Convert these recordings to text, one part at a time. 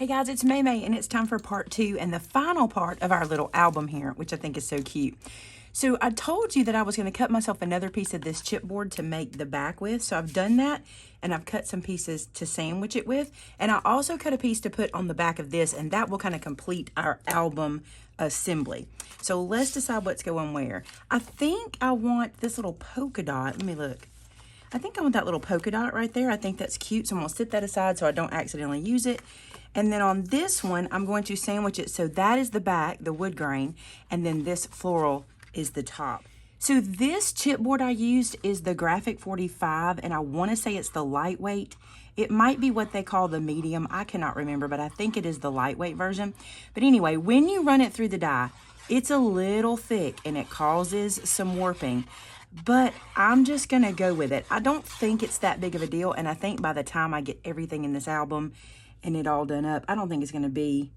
Hey guys, it's Maymay and it's time for part 2 and the final part of our little album here, which I think is so cute. So I told you that I was going to cut myself another piece of this chipboard to make the back with. So I've done that and I've cut some pieces to sandwich it with. And I also cut a piece to put on the back of this, and that will kind of complete our album assembly. So let's decide what's going where. I think I want this little polka dot. Let me look. I think I want that little polka dot right there. I think that's cute. So I'm going to set that aside so I don't accidentally use it. And then on this one, I'm going to sandwich it. So that is the back, the wood grain, and then this floral is the top. So this chipboard I used is the Graphic 45, and I want to say it's the lightweight. It might be what they call the medium. I cannot remember, but I think it is the lightweight version. But anyway, when you run it through the die, it's a little thick and it causes some warping. But I'm just going to go with it. I don't think it's that big of a deal, and I think by the time I get everything in this album and it all done up, I don't think it's going to be,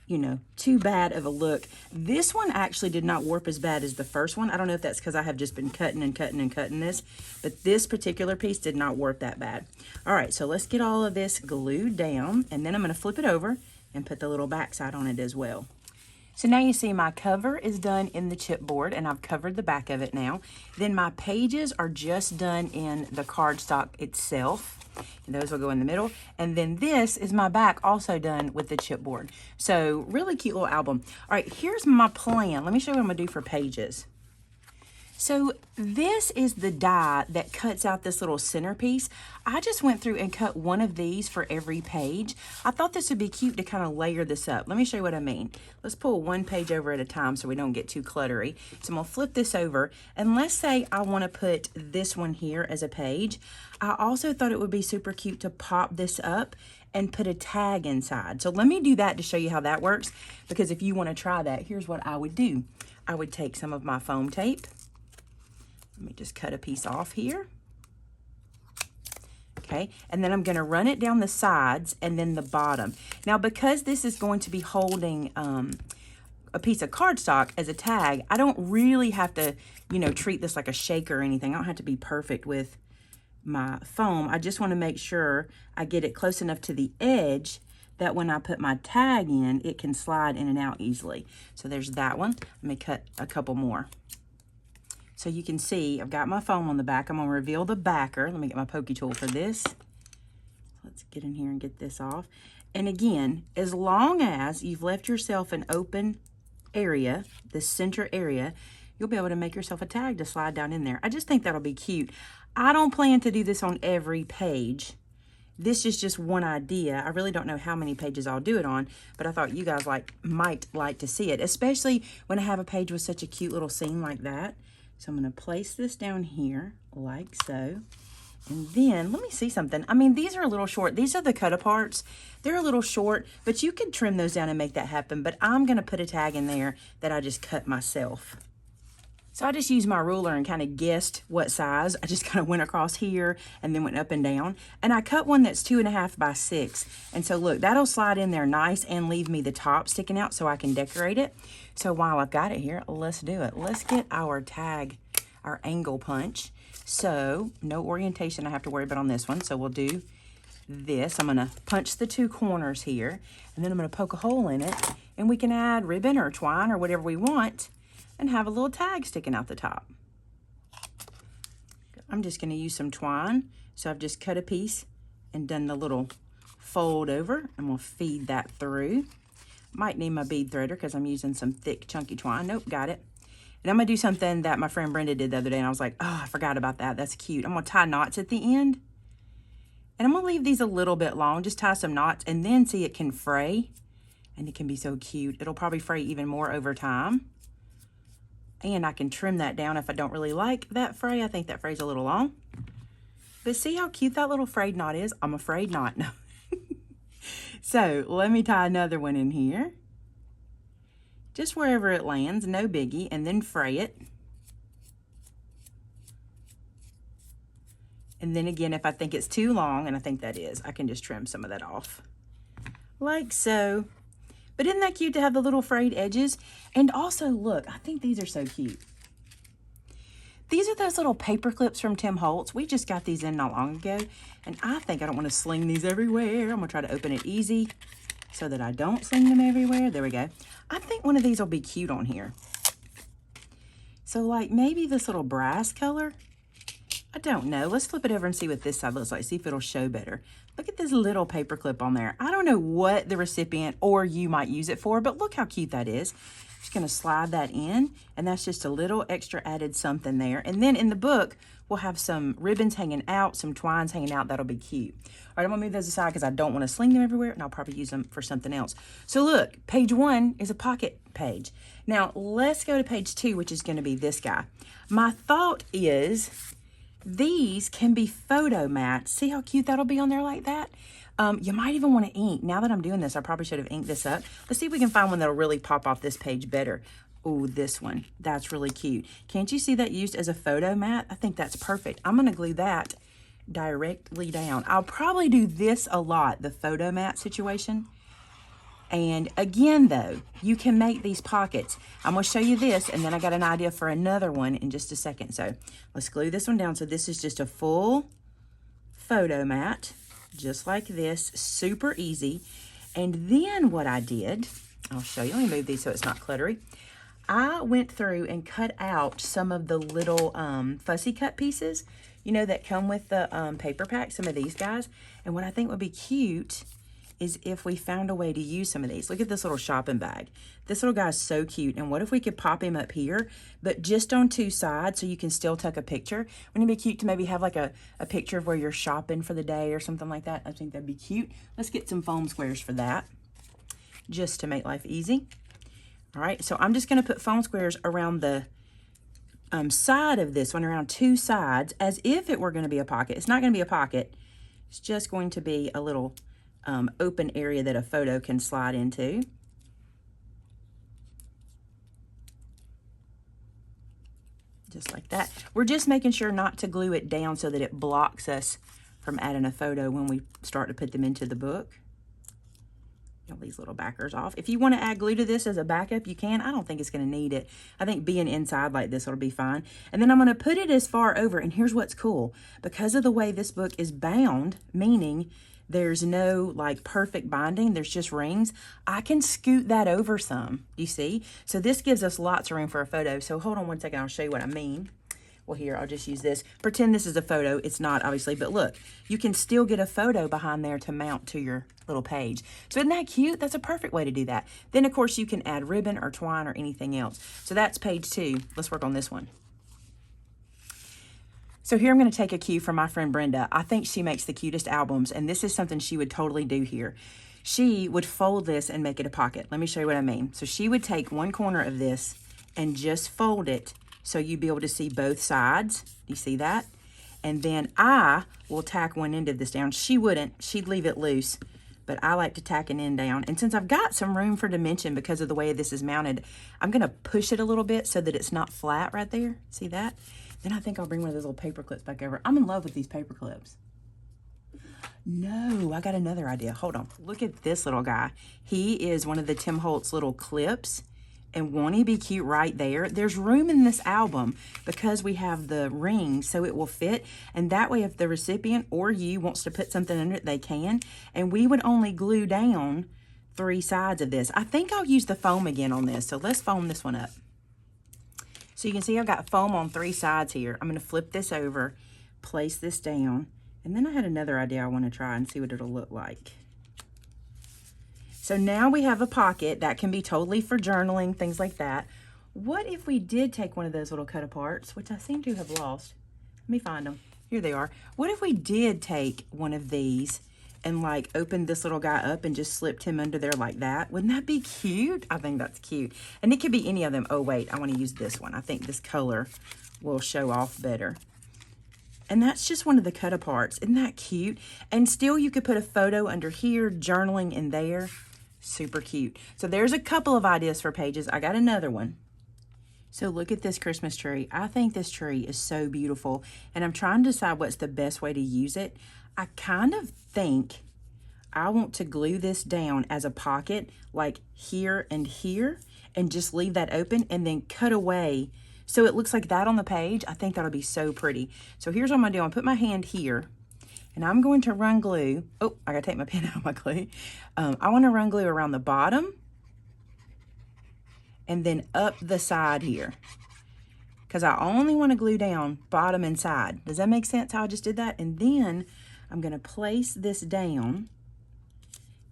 you know, too bad of a look. This one actually did not warp as bad as the first one. I don't know if that's because I have just been cutting and cutting and cutting this, but this particular piece did not warp that bad. All right, so let's get all of this glued down, and then I'm going to flip it over and put the little backside on it as well. So now you see my cover is done in the chipboard, and I've covered the back of it now. Then my pages are just done in the cardstock itself, and those will go in the middle. And then this is my back, also done with the chipboard. So really cute little album. All right, here's my plan. Let me show you what I'm gonna do for pages. So this is the die that cuts out this little centerpiece. I just went through and cut one of these for every page. I thought this would be cute to kind of layer this up. Let me show you what I mean. Let's pull one page over at a time so we don't get too cluttery. So I'm gonna flip this over, and let's say I wanna put this one here as a page. I also thought it would be super cute to pop this up and put a tag inside. So let me do that to show you how that works, because if you wanna try that, here's what I would do. I would take some of my foam tape. Let me just cut a piece off here. Okay, and then I'm going to run it down the sides and then the bottom. Now, because this is going to be holding a piece of cardstock as a tag, I don't really have to, you know, treat this like a shaker or anything. I don't have to be perfect with my foam. I just want to make sure I get it close enough to the edge that when I put my tag in, it can slide in and out easily. So there's that one. Let me cut a couple more. So you can see I've got my foam on the back. I'm going to reveal the backer. Let me get my pokey tool for this. Let's get in here and get this off. And again, as long as you've left yourself an open area, the center area, you'll be able to make yourself a tag to slide down in there. I just think that'll be cute. I don't plan to do this on every page. This is just one idea. I really don't know how many pages I'll do it on, but I thought you guys might like to see it, especially when I have a page with such a cute little scene like that. So I'm going to place this down here like so. And then let me see something. I mean, these are a little short. These are the cut aparts. They're a little short, but you could trim those down and make that happen. But I'm going to put a tag in there that I just cut myself. So I just used my ruler and kind of guessed what size. I just kind of went across here and then went up and down. And I cut one that's 2.5 by 6. And so look, that'll slide in there nice and leave me the top sticking out so I can decorate it. So while I've got it here, let's do it. Let's get our tag, our angle punch. So no orientation I have to worry about on this one. So we'll do this. I'm gonna punch the 2 corners here, and then I'm gonna poke a hole in it, and we can add ribbon or twine or whatever we want and have a little tag sticking out the top. I'm just gonna use some twine. So I've just cut a piece and done the little fold over, and we'll feed that through. Might need my bead threader because I'm using some thick chunky twine. Nope, got it. And I'm gonna do something that my friend Brenda did the other day, and I was like, oh, I forgot about that. That's cute. I'm gonna tie knots at the end. And I'm gonna leave these a little bit long, just tie some knots, and then see it can fray. And it can be so cute. It'll probably fray even more over time. And I can trim that down if I don't really like that fray. I think that fray's a little long. But see how cute that little frayed knot is? I'm afraid not. No. So let me tie another one in here. Just wherever it lands, no biggie, and then fray it. And then again, if I think it's too long, and I think that is, I can just trim some of that off. Like so. But isn't that cute to have the little frayed edges? And also, look, I think these are so cute. These are those little paper clips from Tim Holtz. We just got these in not long ago. And I think I don't want to sling these everywhere. I'm going to try to open it easy. so that I don't sling them everywhere. There we go. I think one of these will be cute on here. So like maybe this little brass color. I don't know. Let's flip it over and see what this side looks like. See if it'll show better. Look at this little paper clip on there. I don't know what the recipient or you might use it for, but look how cute that is. Just going to slide that in, and that's just a little extra added something there. And then in the book, we'll have some ribbons hanging out, some twines hanging out. That'll be cute. All right, I'm going to move those aside because I don't want to sling them everywhere, and I'll probably use them for something else. So look, page 1 is a pocket page. Now, let's go to page 2, which is going to be this guy. My thought is these can be photo mats. See how cute that'll be on there like that? You might even want to ink. Now that I'm doing this, I probably should have inked this up. Let's see if we can find one that'll really pop off this page better. Oh, this one. That's really cute. Can't you see that used as a photo mat? I think that's perfect. I'm going to glue that directly down. I'll probably do this a lot, the photo mat situation. And again, though, you can make these pockets. I'm going to show you this, and then I got an idea for another one in just a second. So let's glue this one down. So this is just a full photo mat, just like this. Super easy. And then what I did, I'll show you. Let me move these so it's not cluttery. I went through and cut out some of the little fussy cut pieces, you know, that come with the paper pack, some of these guys. And what I think would be cute is if we found a way to use some of these. Look at this little shopping bag. This little guy's so cute. And what if we could pop him up here, but just on 2 sides so you can still tuck a picture? Wouldn't it be cute to maybe have like a picture of where you're shopping for the day or something like that? I think that'd be cute. Let's get some foam squares for that, just to make life easy. All right, so I'm just going to put foam squares around the side of this one, around 2 sides, as if it were going to be a pocket. It's not going to be a pocket. It's just going to be a little open area that a photo can slide into. Just like that. We're just making sure not to glue it down so that it blocks us from adding a photo when we start to put them into the book. Get these little backers off. If you want to add glue to this as a backup, you can. I don't think it's going to need it. I think being inside like this will be fine. And then I'm going to put it as far over, and here's what's cool. Because of the way this book is bound, meaning there's no like perfect binding, there's just rings, I can scoot that over some, you see? So this gives us lots of room for a photo. So hold on one second, I'll show you what I mean. Well, here, I'll just use this. Pretend this is a photo. It's not, obviously, but look, you can still get a photo behind there to mount to your little page. So isn't that cute? That's a perfect way to do that. Then, of course, you can add ribbon or twine or anything else. So that's page 2. Let's work on this one. So here I'm going to take a cue from my friend Brenda. I think she makes the cutest albums, and this is something she would totally do here. She would fold this and make it a pocket. Let me show you what I mean. So she would take one corner of this and just fold it so you'd be able to see both sides. You see that? And then I will tack one end of this down. She wouldn't. She'd leave it loose. But I like to tack an end down. And since I've got some room for dimension because of the way this is mounted, I'm going to push it a little bit so that it's not flat right there. See that? Then I think I'll bring one of those little paper clips back over. I'm in love with these paper clips. No, I got another idea. Hold on. Look at this little guy. He is one of the Tim Holtz little clips. And won't he be cute right there? There's room in this album because we have the ring so it will fit. And that way if the recipient or you wants to put something under it, they can. And we would only glue down 3 sides of this. I think I'll use the foam again on this. So let's foam this one up. So you can see I've got foam on 3 sides here. I'm going to flip this over, place this down. And then I had another idea I want to try and see what it'll look like. So now we have a pocket that can be totally for journaling, things like that. What if we did take one of those little cut aparts, which I seem to have lost? Let me find them. Here they are. What if we did take one of these and like opened this little guy up and just slipped him under there like that? Wouldn't that be cute? I think that's cute. And it could be any of them. Oh wait, I want to use this one. I think this color will show off better. And that's just one of the cut aparts. Isn't that cute? And still you could put a photo under here, journaling in there. Super cute. So there's a couple of ideas for pages. I got another one. So look at this Christmas tree. I think this tree is so beautiful. And I'm trying to decide what's the best way to use it. I kind of think I want to glue this down as a pocket, like here and here, and just leave that open and then cut away so it looks like that on the page. I think that'll be so pretty. So here's what I'm gonna do. I'm gonna put my hand here, And I'm going to run glue. Oh, I gotta take my pen out of my glue. I wanna run glue around the bottom and then up the side here, because I only wanna glue down bottom and side. Does that make sense how I just did that? And then I'm gonna place this down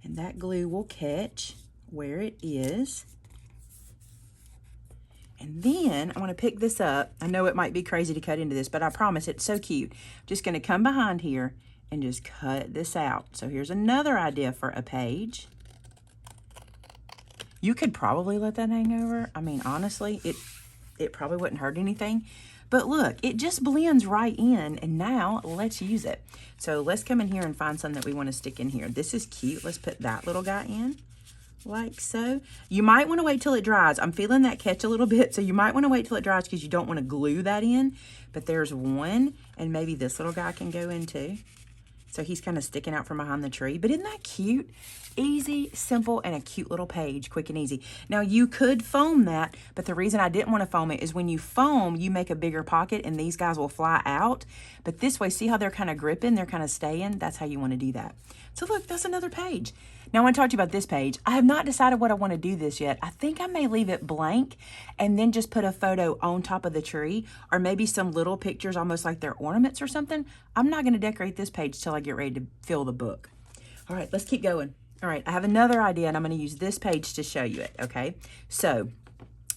and that glue will catch where it is. And then I want to pick this up. I know it might be crazy to cut into this, but I promise it's so cute. I'm just going to come behind here and just cut this out. So here's another idea for a page. You could probably let that hang over. I mean, honestly, it probably wouldn't hurt anything. But look, it just blends right in, and now let's use it. So let's come in here and find some that we want to stick in here. This is cute. Let's put that little guy in. Like so. You might want to wait till it dries. I'm feeling that catch a little bit, so you might want to wait till it dries because you don't want to glue that in. But there's one, and maybe this little guy can go in too. So he's kind of sticking out from behind the tree. But isn't that cute? Easy, simple, and a cute little page, quick and easy. Now you could foam that, but the reason I didn't want to foam it is when you foam, you make a bigger pocket and these guys will fly out. But this way, see how they're kind of gripping, they're kind of staying? That's how you want to do that. So look, that's another page. Now I want to talk to you about this page. I have not decided what I want to do this yet. I think I may leave it blank and then just put a photo on top of the tree, or maybe some little pictures almost like they're ornaments or something. I'm not going to decorate this page till I get ready to fill the book. All right, let's keep going. All right, I have another idea and I'm going to use this page to show you it, okay? So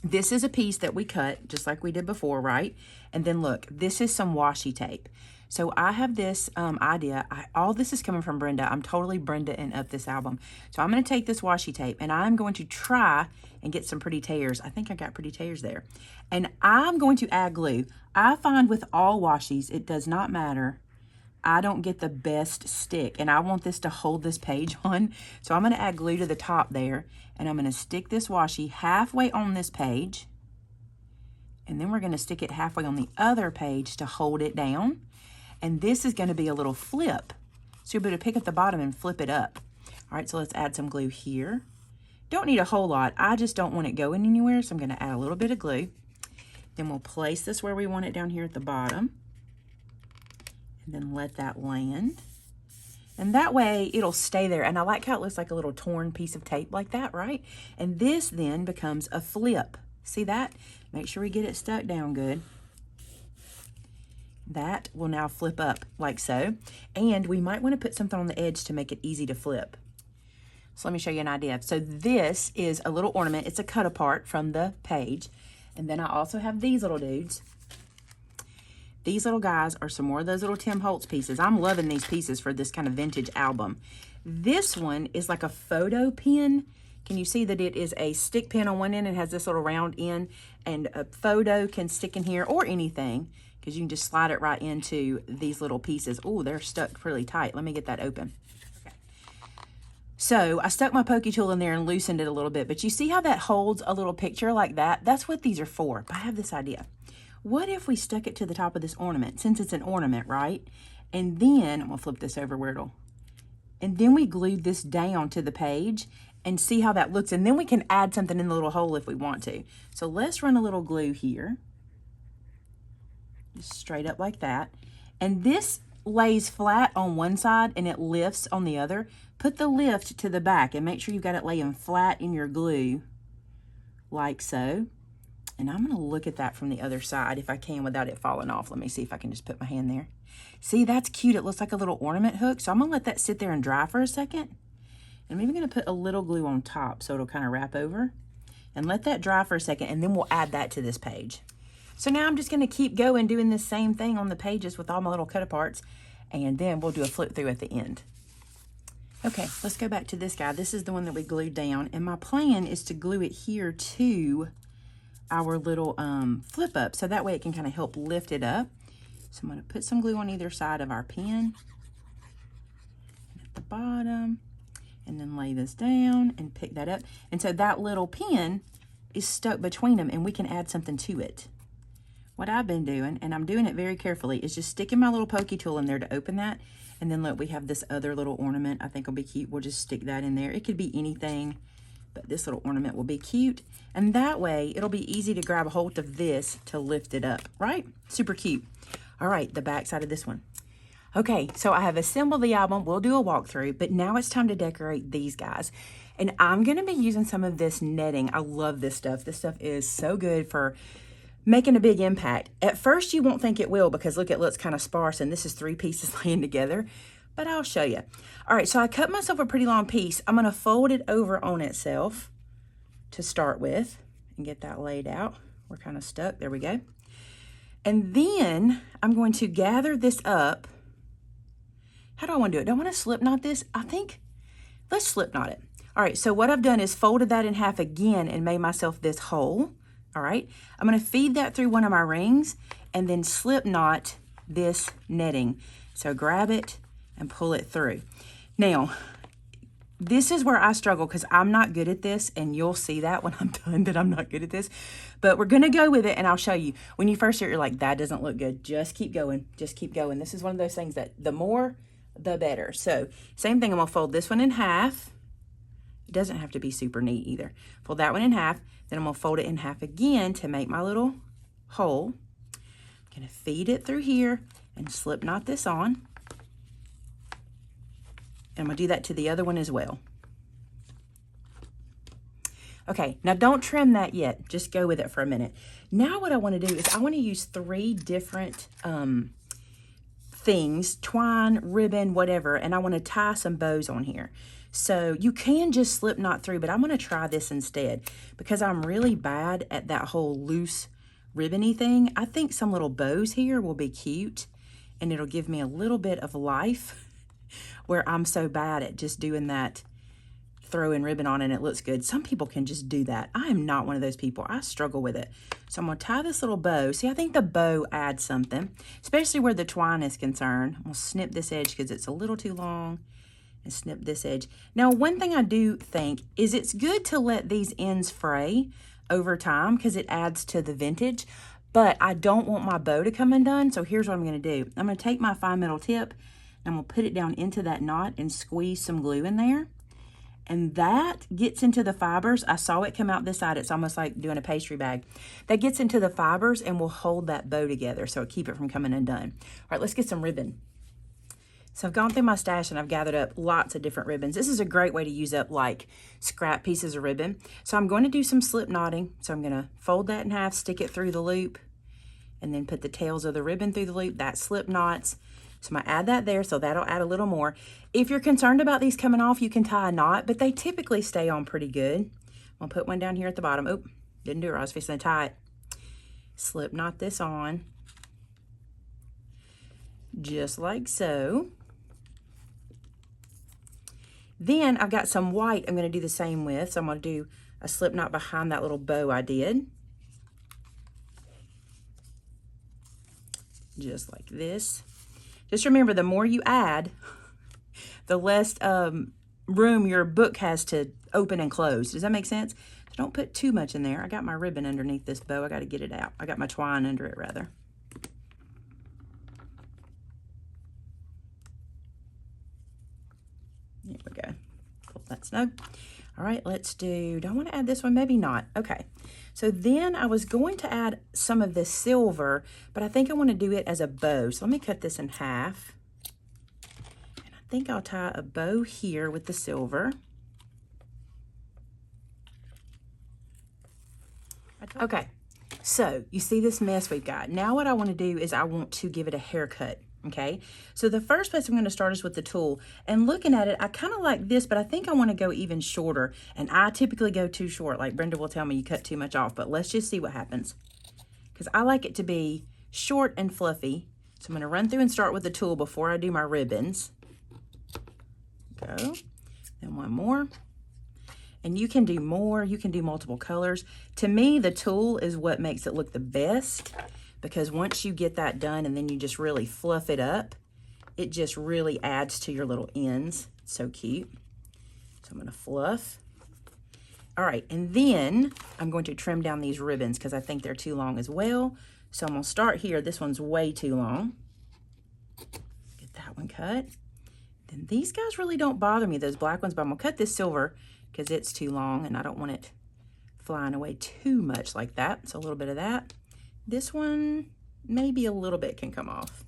this is a piece that we cut just like we did before, right? And then look, this is some washi tape. So I have this idea. All this is coming from Brenda. I'm totally Brenda-ing up this album. So I'm going to take this washi tape and I'm going to try and get some pretty tears. I think I got pretty tears there. And I'm going to add glue. I find with all washies, it does not matter. I don't get the best stick, and I want this to hold this page on. So I'm going to add glue to the top there, and I'm going to stick this washi halfway on this page, and then we're going to stick it halfway on the other page to hold it down. And this is going to be a little flip. So you'll be able to pick up the bottom and flip it up. All right, so let's add some glue here. Don't need a whole lot. I just don't want it going anywhere, so I'm going to add a little bit of glue. Then we'll place this where we want it down here at the bottom. And then let that land. And that way it'll stay there. And I like how it looks like a little torn piece of tape like that, right? And this then becomes a flip. See that? Make sure we get it stuck down good. That will now flip up like so. And we might want to put something on the edge to make it easy to flip. So let me show you an idea. So this is a little ornament. It's a cut apart from the page. And then I also have these little dudes. These little guys are some more of those little Tim Holtz pieces. I'm loving these pieces for this kind of vintage album. This one is like a photo pin. Can you see that it is a stick pin on one end and has this little round end, and a photo can stick in here or anything because you can just slide it right into these little pieces. Oh, they're stuck pretty tight. Let me get that open. Okay. So I stuck my pokey tool in there and loosened it a little bit, but you see how that holds a little picture like that? That's what these are for. But I have this idea. What if we stuck it to the top of this ornament, since it's an ornament, right? And then, I'm gonna flip this over where and then we glued this down to the page and see how that looks. And then we can add something in the little hole if we want to. So let's run a little glue here. Just straight up like that. And this lays flat on one side and it lifts on the other. Put the lift to the back and make sure you've got it laying flat in your glue, like so. And I'm going to look at that from the other side if I can without it falling off. Let me see if I can just put my hand there. See, that's cute. It looks like a little ornament hook. So I'm going to let that sit there and dry for a second. And I'm even going to put a little glue on top so it'll kind of wrap over. And let that dry for a second, and then we'll add that to this page. So now I'm just going to keep going doing the same thing on the pages with all my little cut aparts. And then we'll do a flip through at the end. Okay, let's go back to this guy. This is the one that we glued down. And my plan is to glue it here to our little flip up, so that way it can kind of help lift it up. So I'm going to put some glue on either side of our pen at the bottom, and then lay this down and pick that up. And so that little pin is stuck between them, and we can add something to it. What I've been doing, and I'm doing it very carefully, is just sticking my little pokey tool in there to open that. And then look, we have this other little ornament I think will be cute. We'll just stick that in there. It could be anything, but this little ornament will be cute. And that way, it'll be easy to grab a hold of this to lift it up, right? Super cute. All right, the back side of this one. Okay, so I have assembled the album. We'll do a walkthrough, but now it's time to decorate these guys. And I'm going to be using some of this netting. I love this stuff. This stuff is so good for making a big impact. At first, you won't think it will because look, it looks kind of sparse, and this is 3 pieces laying together, but I'll show you. All right, so I cut myself a pretty long piece. I'm going to fold it over on itself to start with and get that laid out. We're kind of stuck. There we go. And then I'm going to gather this up. How do I want to do it? Do I want to slip knot this? I think, let's slip knot it. All right, so what I've done is folded that in half again and made myself this hole. All right, I'm going to feed that through one of my rings and then slip knot this netting. So grab it and pull it through. Now, this is where I struggle because I'm not good at this, and you'll see that when I'm done that I'm not good at this. But we're going to go with it, and I'll show you. When you first hear it, you're like, that doesn't look good. Just keep going. Just keep going. This is one of those things that the more, the better. So same thing, I'm going to fold this one in half. It doesn't have to be super neat either. Fold that one in half. Then I'm going to fold it in half again to make my little hole. I'm going to feed it through here and slip knot this on. And I'm going to do that to the other one as well. Okay, now don't trim that yet. Just go with it for a minute. Now what I want to do is I want to use 3 different things, twine, ribbon, whatever, and I want to tie some bows on here. So you can just slip knot through, but I'm going to try this instead because I'm really bad at that whole loose ribbony thing. I think some little bows here will be cute, and it'll give me a little bit of life where I'm so bad at just doing that throwing ribbon on and it looks good. Some people can just do that. I am not one of those people. I struggle with it. So I'm going to tie this little bow. See, I think the bow adds something, especially where the twine is concerned. I'm going to snip this edge because it's a little too long and snip this edge. Now, one thing I do think is it's good to let these ends fray over time because it adds to the vintage, but I don't want my bow to come undone. So here's what I'm going to do. I'm going to take my fine metal tip and I'm going to put it down into that knot and squeeze some glue in there. And that gets into the fibers. I saw it come out this side. It's almost like doing a pastry bag. That gets into the fibers and will hold that bow together so it'll keep it from coming undone. All right, let's get some ribbon. So I've gone through my stash and I've gathered up lots of different ribbons. This is a great way to use up like scrap pieces of ribbon. So I'm going to do some slip knotting. So I'm going to fold that in half, stick it through the loop, and then put the tails of the ribbon through the loop. That slip knots. So I'm going to add that there, so that'll add a little more. If you're concerned about these coming off, you can tie a knot, but they typically stay on pretty good. I'm going to put one down here at the bottom. Oh, didn't do it. I was fixing to tie it. Slip knot this on. Just like so. Then I've got some white I'm going to do the same with. So I'm going to do a slip knot behind that little bow I did. Just like this. Just remember, the more you add, the less room your book has to open and close. Does that make sense? So don't put too much in there. I got my ribbon underneath this bow. I got to get it out. I got my twine under it, rather. There we go. Pull that snug. All right, let's do I want to add this one? Maybe not. Okay. So then I was going to add some of this silver, but I think I want to do it as a bow. So let me cut this in half. And I think I'll tie a bow here with the silver. Okay, so you see this mess we've got. Now what I want to do is I want to give it a haircut. Okay, so the first place I'm going to start is with the tool. And looking at it, I kind of like this, but I think I want to go even shorter. And I typically go too short. Like Brenda will tell me, you cut too much off. But let's just see what happens. Because I like it to be short and fluffy. So I'm going to run through and start with the tool before I do my ribbons. Go. Then one more. And you can do more. You can do multiple colors. To me, the tool is what makes it look the best. Because once you get that done and then you just really fluff it up, it just really adds to your little ends. It's so cute. So I'm going to fluff. All right, and then I'm going to trim down these ribbons because I think they're too long as well. So I'm going to start here. This one's way too long. Get that one cut. Then these guys really don't bother me, those black ones, but I'm going to cut this silver because it's too long and I don't want it flying away too much like that. So a little bit of that. This one, maybe a little bit can come off.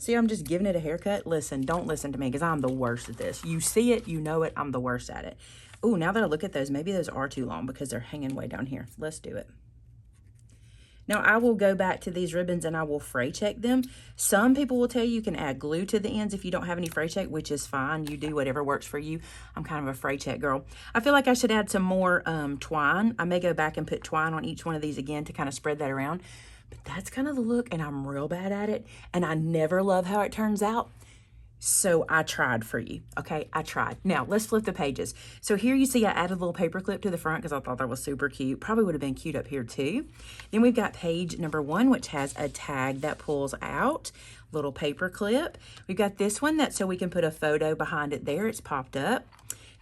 See, I'm just giving it a haircut. Listen, don't listen to me because I'm the worst at this. You see it, you know it, I'm the worst at it. Oh, now that I look at those, maybe those are too long because they're hanging way down here. Let's do it. Now, I will go back to these ribbons and I will fray check them. Some people will tell you you can add glue to the ends if you don't have any fray check, which is fine. You do whatever works for you. I'm kind of a fray check girl. I feel like I should add some more twine. I may go back and put twine on each one of these again to kind of spread that around. But that's kind of the look, and I'm real bad at it. And I never love how it turns out. So I tried for you, okay? I tried. Now, let's flip the pages. So here you see I added a little paper clip to the front because I thought that was super cute. Probably would have been cute up here too. Then we've got page number 1, which has a tag that pulls out, little paper clip. We've got this one that's so we can put a photo behind it there. It's popped up.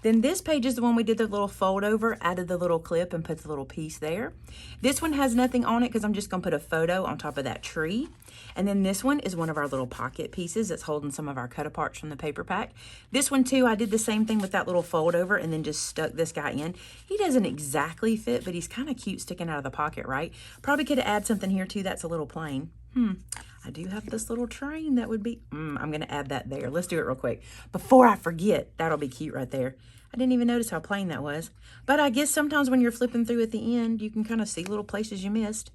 Then this page is the one we did the little fold over, added the little clip and put the little piece there. This one has nothing on it because I'm just going to put a photo on top of that tree. And then this one is one of our little pocket pieces that's holding some of our cut aparts from the paper pack. This one too, I did the same thing with that little fold over and then just stuck this guy in. He doesn't exactly fit, but he's kind of cute sticking out of the pocket, right? Probably could add something here too that's a little plain. I do have this little train that would be, I'm going to add that there. Let's do it real quick. Before I forget, that'll be cute right there. I didn't even notice how plain that was. But I guess sometimes when you're flipping through at the end, you can kind of see little places you missed.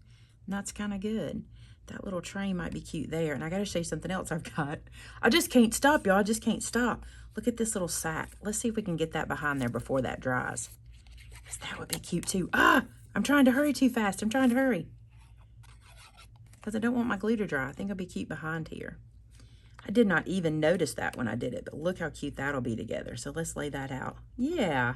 And that's kind of good. That little train might be cute there. And I got to show you something else I've got. I just can't stop, y'all. I just can't stop. Look at this little sack. Let's see if we can get that behind there before that dries. Because that would be cute too. I'm trying to hurry too fast. I'm trying to hurry. Because I don't want my glue to dry. I think it'll be cute behind here. I did not even notice that when I did it, but look how cute that'll be together. So let's lay that out. Yeah.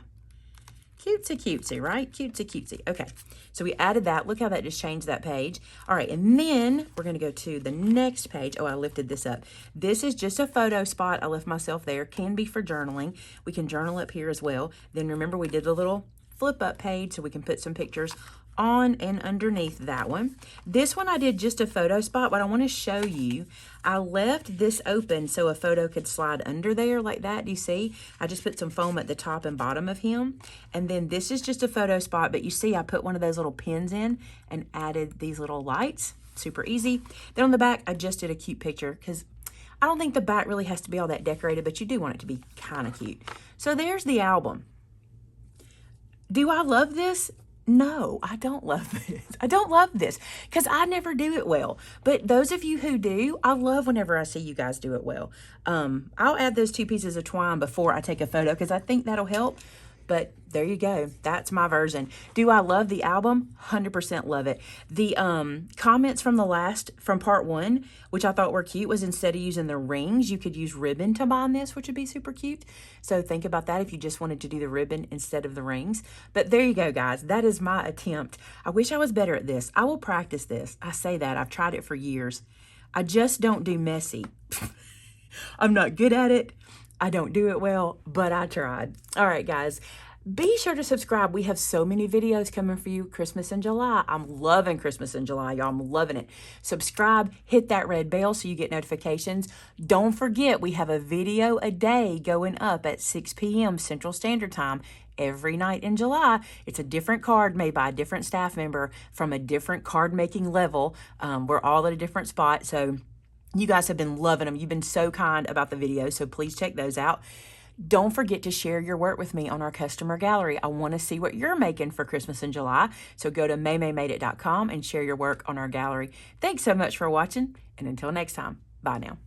Cutesy cutesy, right? Cutesy cutesy. Okay, so we added that. Look how that just changed that page. All right, and then we're going to go to the next page. Oh, I lifted this up. This is just a photo spot. I left myself there. Can be for journaling. We can journal up here as well. Then remember we did a little flip up page so we can put some pictures on and underneath that one. This one I did just a photo spot, but I want to show you. I left this open so a photo could slide under there like that. Do you see? I just put some foam at the top and bottom of him. And then this is just a photo spot, but you see I put one of those little pins in and added these little lights. Super easy. Then on the back, I just did a cute picture because I don't think the back really has to be all that decorated, but you do want it to be kind of cute. So there's the album. Do I love this? No, I don't love this. I don't love this because I never do it well. But those of you who do, I love whenever I see you guys do it well. I'll add those 2 pieces of twine before I take a photo because I think that'll help. But there you go. That's my version. Do I love the album? 100% love it. The comments from part 1, which I thought were cute, was instead of using the rings, you could use ribbon to bind this, which would be super cute. So think about that if you just wanted to do the ribbon instead of the rings. But there you go, guys. That is my attempt. I wish I was better at this. I will practice this. I say that. I've tried it for years. I just don't do messy. I'm not good at it. I don't do it well, but I tried. All right, guys. Be sure to subscribe. We have so many videos coming for you Christmas in July. I'm loving Christmas in July, y'all. I'm loving it. Subscribe, hit that red bell so you get notifications. Don't forget, we have a video a day going up at 6 p.m. Central Standard Time every night in July. It's a different card made by a different staff member from a different card making level. We're all at a different spot, so you guys have been loving them. You've been so kind about the videos, so please check those out. Don't forget to share your work with me on our customer gallery. I want to see what you're making for Christmas in July. So go to maymaymadeit.com and share your work on our gallery. Thanks so much for watching, and until next time, bye now.